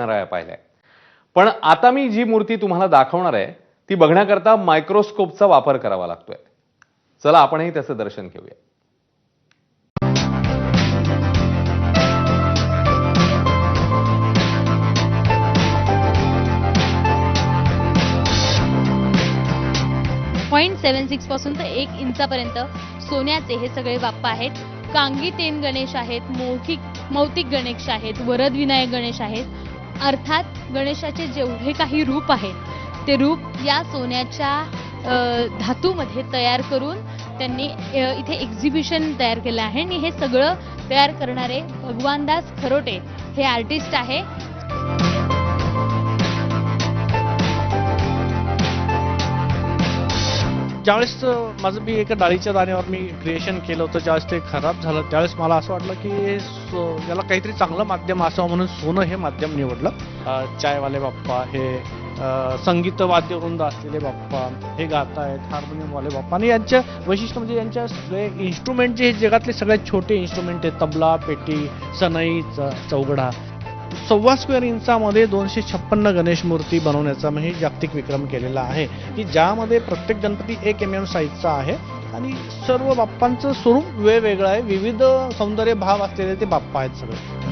पाहिलाय. पण आता मी जी मूर्ती तुम्हाला दाखवणार आहे ती बघण्याकरता मायक्रोस्कोपचा वापर करावा लागतोय. चला आपणही त्याचं दर्शन घेऊया. .76 पासून तर 1 इंचापर्यंत सोन्याचे हे सगळे बाप्पा आहेत. कांगी तेन गणेश आहेत, मौतिक गणेश आहेत, वरद विनायक गणेश आहेत. अर्थात गणेशाचे जेवढे काही रूप आहेत ते रूप या सोन्याच्या धातूमध्ये तयार करून त्यांनी इथे एक्झिबिशन तयार केलं आहे. आणि हे सगळं तयार करणारे भगवानदास खरोटे हे आर्टिस्ट आहे. ज्यावेळेस माझं मी एका डाळीच्या दाण्यावर मी क्रिएशन केलं होतं, ज्यावेळेस ते खराब झालं त्यावेळेस मला असं वाटलं की याला काहीतरी चांगलं माध्यम असावं म्हणून सोनं हे माध्यम निवडलं. चायवाले बाप्पा, हे संगीत वाद्यवृंद असलेले बाप्पा, हे गात आहेत, हार्मोनियमवाले बाप्पा. आणि यांचं वैशिष्ट्य म्हणजे यांच्या सगळे इन्स्ट्रुमेंट जे जगातले सगळ्यात छोटे इन्स्ट्रुमेंट आहेत, तबला, पेटी, सनई, चौघडा. 1.25 स्क्वेअर इंचामध्ये 256 गणेश मूर्ती बनवण्याचा म्हणजे जागतिक विक्रम केलेला आहे, की ज्यामध्ये प्रत्येक गणपती 1 mm साईजचा आहे आणि सर्व बाप्पांचं स्वरूप वेगवेगळं आहे. विविध सौंदर्य भाव असलेले ते बाप्पा आहेत सगळे.